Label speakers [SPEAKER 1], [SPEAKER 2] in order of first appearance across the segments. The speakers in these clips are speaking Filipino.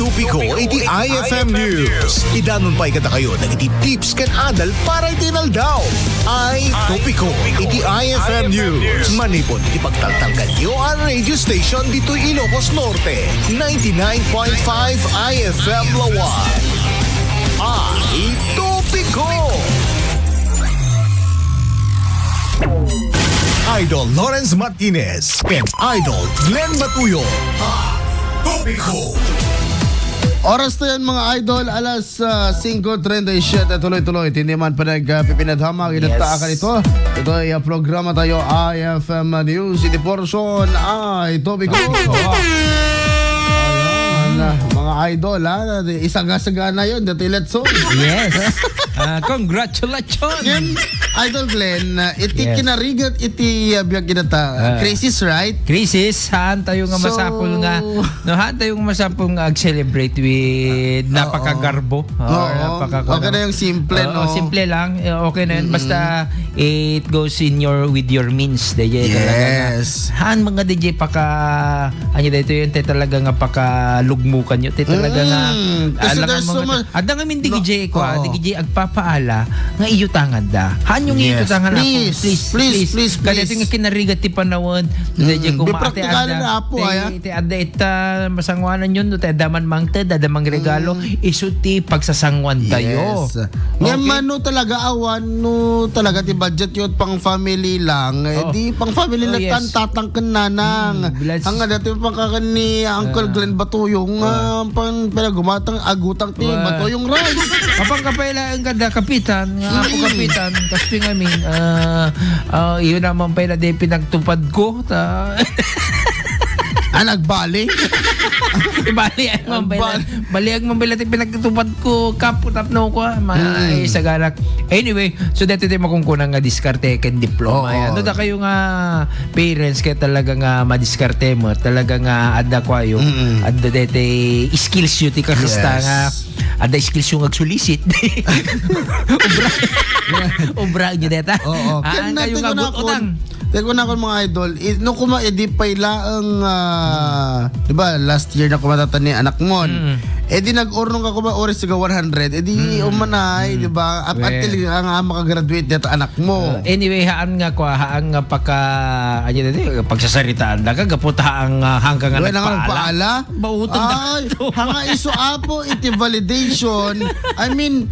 [SPEAKER 1] Tupiko iti IFM News. Idanon pa ikata kayo ng iti tips kan adal para itinaldaw. Ay Tupiko iti IFM News. Manipon iti pagtaltalkan niyo ang radio station dito Ilocos Norte. 99.5 IFM Lawan. Ay Tupiko. Idol Lawrence Martinez and Idol Glenn Batuyo. Tupiko.
[SPEAKER 2] Oras na yan mga idol, alas 5:37. Tuloy-tuloy, hindi man pa nagpipinadhama. Kinataakan ito. Ito ay programa tayo, IFM News. Iti portion ay Tupiko. Ayan, mga idol, isang-saga na yun. Dati let's go.
[SPEAKER 3] Yes. Congratulations.
[SPEAKER 2] Again, Idol Glenn, iti
[SPEAKER 3] Yes.
[SPEAKER 2] kinarigat iti biyag kinata. Crisis, right?
[SPEAKER 3] Crisis, haan tayo nga masapol nga. No, haan tayo nga masapol nga celebrate with napakagarbo.
[SPEAKER 2] Okay na yung simple, no?
[SPEAKER 3] Simple lang. Okay na yun. Basta it goes in with your means. DJ,
[SPEAKER 2] Yes.
[SPEAKER 3] haan mga DJ ano dito yun, talaga nga pakalugmukan nyo. Talaga nga.
[SPEAKER 2] Kasi there's so much.
[SPEAKER 3] Ada nga min DJ ko,
[SPEAKER 2] Oo.
[SPEAKER 3] DJ agpapaala nga iyutangan da. Haan yung
[SPEAKER 2] Yes.
[SPEAKER 3] iyutangan ako.
[SPEAKER 2] Please.
[SPEAKER 3] Ganito nga kinarigat ti panawon. DJ ko
[SPEAKER 2] Di
[SPEAKER 3] maate
[SPEAKER 2] praktikalan na po,
[SPEAKER 3] Ti ada ita masangwanan yun. Te daman mangte, dadamang regalo. Isu ti pagsasangwan tayo.
[SPEAKER 2] Yes. Ngayon man no talaga awan no talaga ti budget yun pang family lang. Di pang family lang
[SPEAKER 3] yes.
[SPEAKER 2] tatangkan na nang. Ang dati pang kakan ni Uncle Glenn Batuyong pang gumatang agutang ti Batuyong rice.
[SPEAKER 3] Kapag kapaila ang kada kapitan, nga ako kapitan, kasi ngamin, yun naman pala di pinagtupad ko.
[SPEAKER 2] Nagbali?
[SPEAKER 3] Baliag mo pala di pinagtupad ko, kaputap na ko, sagarak. Anyway, so dito tayo makungkunang nga diskarte ken diploma. Ano da kayo nga parents kaya talaga nga madiskarte mo, talaga nga ada ko ayo, ada dito skills yun ti kakasta nga, ada skills yung agsulisit. Ubra nyo deta.
[SPEAKER 2] Oo.
[SPEAKER 3] Ang kayo nga butang.
[SPEAKER 2] Teko na ako mga idol, no kuma edi payla ang diba last year na kumatatan ni anak mo. Edi nag-ornong ka kuma oras siga 100, edi umanay, diba? Up until nga makagraduate dito anak mo.
[SPEAKER 3] Anyway, haan nga pagsasaritaan da gaputa ang hanggang nga
[SPEAKER 2] nagpaala.
[SPEAKER 3] Bautan da.
[SPEAKER 2] Ay, hanga iso apo iti validation. I mean,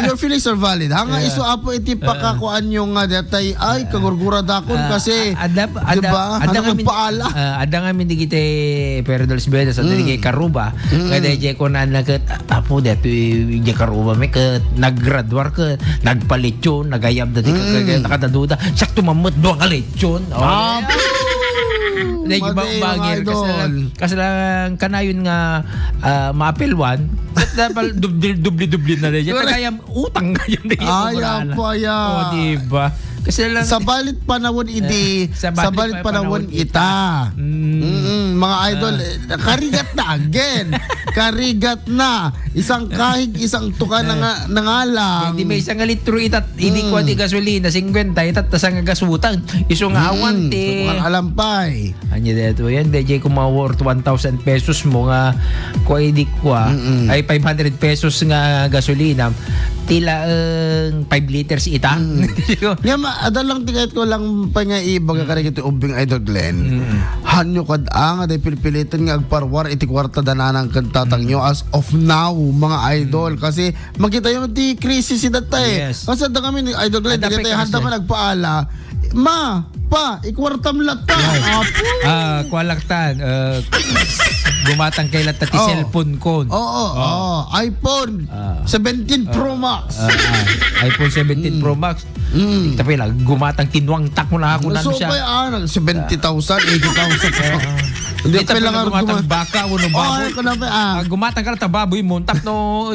[SPEAKER 2] your feelings are valid. Hanga iso apo iti pakakuan yung datay ay kagurgura dakon kasi diba? Hanga nagpaala.
[SPEAKER 3] Ada nga min digite Perdols Bedas at digite Karuba. Kada je ko na nagat apo dito je Karuba me ket naggraduar ket nagpalitsyon nagayab dati nakadaduda sakto mamut do nga lechon. Dahil ibang bagay kasi lang kanayon nga maapilwan dubli na rin kaya utang nga yun diba kasi lang
[SPEAKER 2] sa balit panahon idi sa balit panahon ita mga idol karigat na again karigat na isang kahig isang tuka na nga lang
[SPEAKER 3] hindi may isang litro itat hindi ko di gasolina 50 itat tasang gasutang iso nga awan ti
[SPEAKER 2] alampay
[SPEAKER 3] anya dito yan DJ ko worth 1,000 pesos mo nga ko hindi ko ay 500 pesos nga gasolina tila 5 liters ita
[SPEAKER 2] adalang tigait ko lang pa nga ibaga ka rin ito ubing Idol Glenn. Hanyo kad ang aday pilipilitan nga agparwar iti kwarta dananang kantatang nyo as of now mga idol. Kasi makita yung ti krisis si datay.
[SPEAKER 3] Yes.
[SPEAKER 2] Kasi da kami Idol Glenn, di tayo handa man nagpaala. Ikwartam lata.
[SPEAKER 3] Kwalaktan. Gumatang kay lata ti cellphone ko.
[SPEAKER 2] iPhone 17 Pro Max.
[SPEAKER 3] iPhone 17 Pro Max. Tapi lang, gumatang tinwang tak mo na ako na siya.
[SPEAKER 2] So, 70,000, 80,000.
[SPEAKER 3] Hindi pa lang gumatang baka o no baboy. Gumatang ka na baboy mo. Tak no,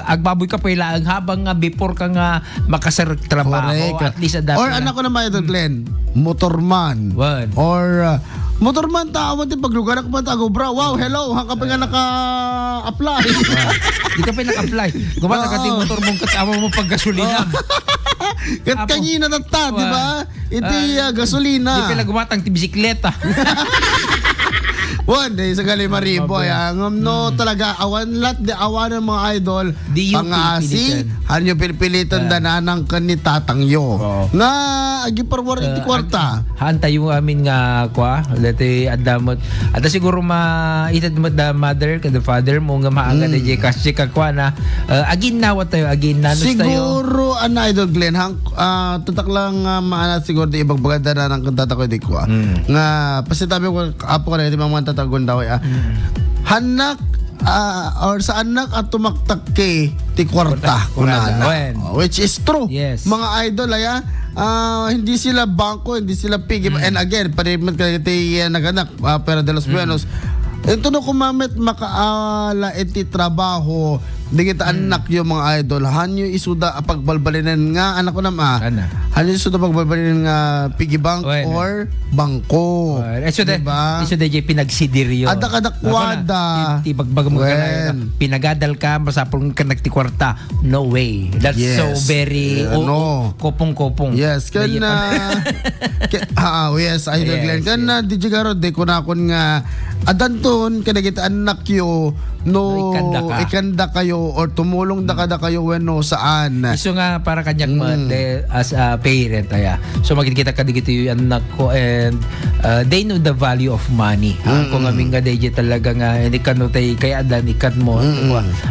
[SPEAKER 3] agbaboy ka pa ilang habang before ka nga makasar trabaho. At least dati.
[SPEAKER 2] Or anak ko naman ito, Glenn, motorman. Or motorman tawag din paglugar ako man tago bro. Wow, hello. Hanggang pa nga naka-apply.
[SPEAKER 3] Di ka pa naka-apply. Gumatang ka ting motor mong katawa mo pag gasolina.
[SPEAKER 2] Kat kanyina nata, di ba? Iti gasolina.
[SPEAKER 3] Di pala gumatang ti bisikleta.
[SPEAKER 2] One day sa Galimaribo no talaga awan ng mga idol
[SPEAKER 3] Di yung
[SPEAKER 2] pangasi
[SPEAKER 3] pilitan.
[SPEAKER 2] hanyo pilpilitan dananang kan ni tatangyo nga agi parwar iti kwarta
[SPEAKER 3] Hanta yung amin nga kwa. Dati adamot. At siguro itad mo the mother ka the father mo nga maaga na jay kasi kakwa na agin nawa tayo agin nanos tayo.
[SPEAKER 2] siguro an idol Glenn tutak lang maana siguro di ibang bagay dananang kan tatakoy di kwa nga pasitabi ko apo ko na iti mga tatagon daw hanak or sa anak at tumaktak kay ti kwarta kunana. Which is true.
[SPEAKER 3] Yes.
[SPEAKER 2] Mga idol hindi sila bangko, hindi sila pigi. And again, parimat ka iti naganak pero de los buenos. Ito no kumamit makaala iti trabaho digit anak yung mga idol hanyo isuda pagbalbalinan nga anak ko hanyo isuda pagbalbalinan nga piggy bank or bangko
[SPEAKER 3] Diba? Iso de jay pinagsidiryo.
[SPEAKER 2] Adakadakwada
[SPEAKER 3] Tibagbag mo ka na pinagadal ka masapong ka nagtikwarta. No way. That's so very kopong-kopong.
[SPEAKER 2] Yes, yes, I Glenn. Kana di jigaro de kunakon nga adanton kadagit anak yo no ikanda kayo or tumulong da kada kayo wenno saan.
[SPEAKER 3] Iso nga para kanyang as a parent so makikita ka digito yung anak ko and they know the value of money. Kung aming nga day talaga nga hindi kano tay kaya adan ikat mo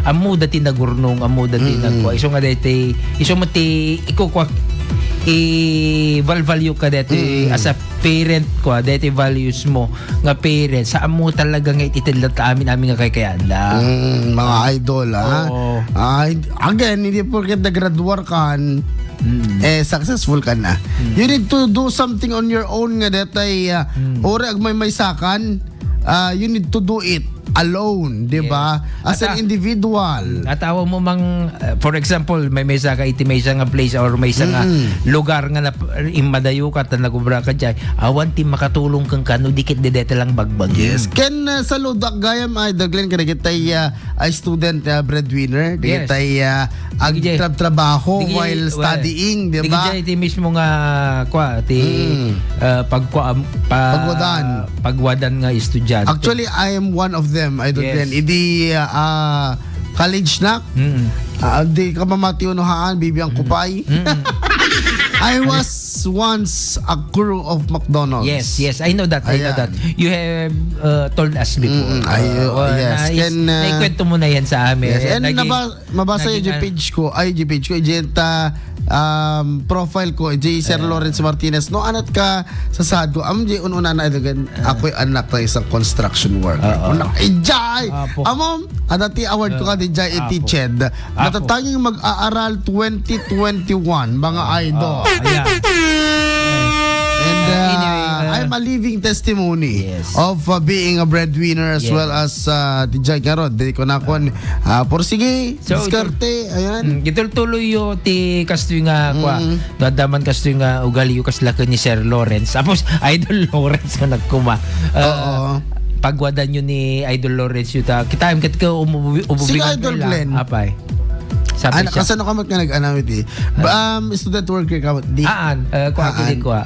[SPEAKER 3] amo dati nagurnong amo dati nagko iso nga dati iso mo ti iko kwa value ka dati as a parent ko dati values mo nga parent sa amo talaga nga itidlat amin nga kay kayanda
[SPEAKER 2] mga idol again hindi porket nag-graduate kan successful ka na. You need to do something on your own nga datay ore ag may sakan you need to do it alone, di ba? As an individual.
[SPEAKER 3] At awa mo mang for example, may isa ka iti may isa nga place or may isa nga lugar nga na imadayo ka tan nagubra ka diay. Awan ti makatulong kang kano dikit dedete lang bagbag.
[SPEAKER 2] Yes. Ken sa ludak gayam ay daglen kada kitay student breadwinner, di kitay trabaho while studying, di ba?
[SPEAKER 3] Di iti mismo nga kwa ti pagwadan nga estudyante.
[SPEAKER 2] Actually, I am one of them. I don't know. Idi college na. Di ka mamatiunuhaan, bibiyang kupay. I was once a crew of McDonald's.
[SPEAKER 3] Yes, I know that. You have told us before.
[SPEAKER 2] Yes.
[SPEAKER 3] Naikwento mo na yan sa amin.
[SPEAKER 2] Yes. And mabasa yung page ko, profile ko, Sir Lawrence Martinez. No, anat ka sa sad ko. Di ununa na idagan, ako'y anak na isang construction worker. Jai! Amom, adati award ko ka di Jai Itiched. Natatanging mag-aaral 2021, mga idol. And I'm a living testimony of being a breadwinner as well as the Jai Garod. Di ko na kon porsige, diskarte, ayan.
[SPEAKER 3] Gituloy yo ti kastoy nga kwa. Dadaman kastoy nga ugali yo kasla ni Sir Lawrence. Tapos Idol Lawrence nga nagkuma. Pagwadan yun ni Idol Lawrence yuta. Kita ka
[SPEAKER 2] si Idol Glenn.
[SPEAKER 3] Apay. Sabi siya.
[SPEAKER 2] Kasano ka nag-anawit student worker ka di?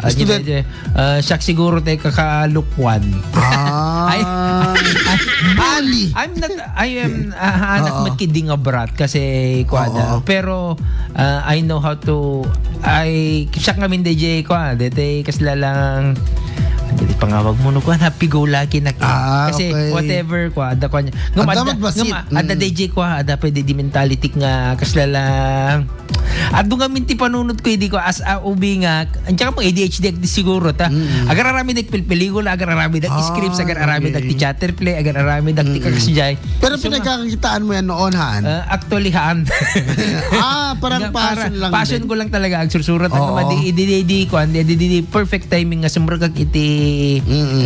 [SPEAKER 3] Student. Siya siguro tayo kakalukwan. I am anak magkiding abrat kasi pero I know how to siya kami DJ dete kasla lang hindi pangawag mo no happy go lucky na kasi whatever ada ko ada DJ ada pwede di mentality nga kasla lang adu nga minti panunod ko hindi ko as a ubi nga antsaka mo ADHD siguro agar arami dak peligula agar arami dak scripts agar arami dak theater play agar arami dak kasjay
[SPEAKER 2] pero pinagkakakitaan mo yan noon
[SPEAKER 3] actually
[SPEAKER 2] parang
[SPEAKER 3] passion ko lang talaga ang sursurat di perfect timing nga sumurag iti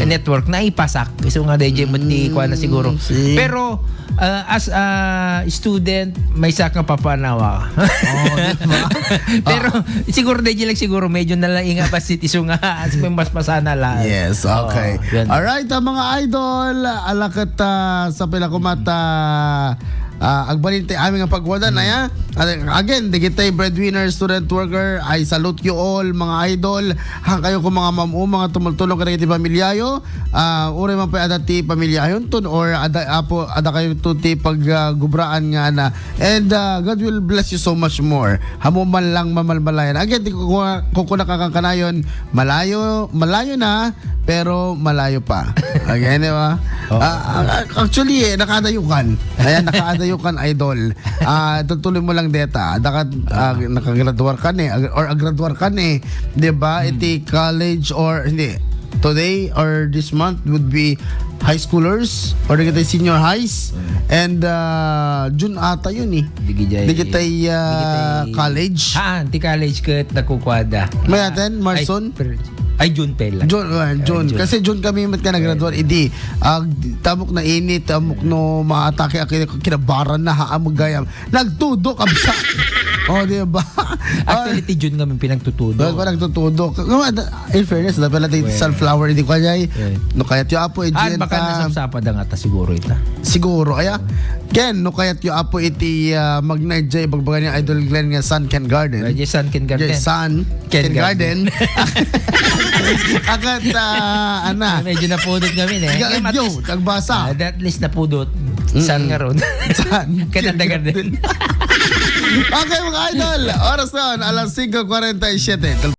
[SPEAKER 3] network na ipasak so nga DJ mo ti kuha na siguro pero as a student may sak nga papanawa pero siguro DJ lang siguro medyo nalainga basit iso nga as mas pasana lang
[SPEAKER 2] yes okay alright mga idol alakat sa pila kumata agbalin tayo aming pagwadan na ya. Again, di kita'y breadwinner, student worker, I salute you all, mga idol. Hang kayo kung mga mamu, mga tumultulong ka ti pamilyayo. Uri man pa ada ti pamilyayon ton or ada kayo to ti paggubraan nga na. And God will bless you so much more. Hamuman lang mamalmalayan. Again, kung nakakakanayon, malayo na, pero malayo pa. Again, di ba? Actually, nakaadayukan. Ayan, nakaadayukan, idol. Tutuloy mo lang deta. Nakagraduar ka or agraduar ka di ba? Iti college or hindi. Today or this month would be high schoolers or di kita'y senior highs. And June ata yun Di kita'y college.
[SPEAKER 3] Ti college kat nakukwada.
[SPEAKER 2] May atin, Marson?
[SPEAKER 3] Ay, June pala.
[SPEAKER 2] June. Kasi June kami mat ka nagraduate. Idi, tamok na init, tamok no maatake kinabaran na haamagayam. Nagtudok absa. Di ba?
[SPEAKER 3] Actually, ti June kami pinagtutudo.
[SPEAKER 2] Nagtutudok. In fairness, pala tayo sunflower, hindi ko kaya no kayat yung apo,
[SPEAKER 3] baka nasapsapad ang ata siguro ita.
[SPEAKER 2] Siguro, Ken, no kayat yung apo iti mag-night jay, bagbagan niya Idol Glenn nga Sun Ken Garden.
[SPEAKER 3] Sun Ken Garden.
[SPEAKER 2] Sun Ken Garden. Agad,
[SPEAKER 3] medyo napudot kami
[SPEAKER 2] tagbasa.
[SPEAKER 3] At least napudot. San nga ron.
[SPEAKER 2] Sun
[SPEAKER 3] Ken Garden.
[SPEAKER 2] Okay mga idol, oras na, alas 5:47.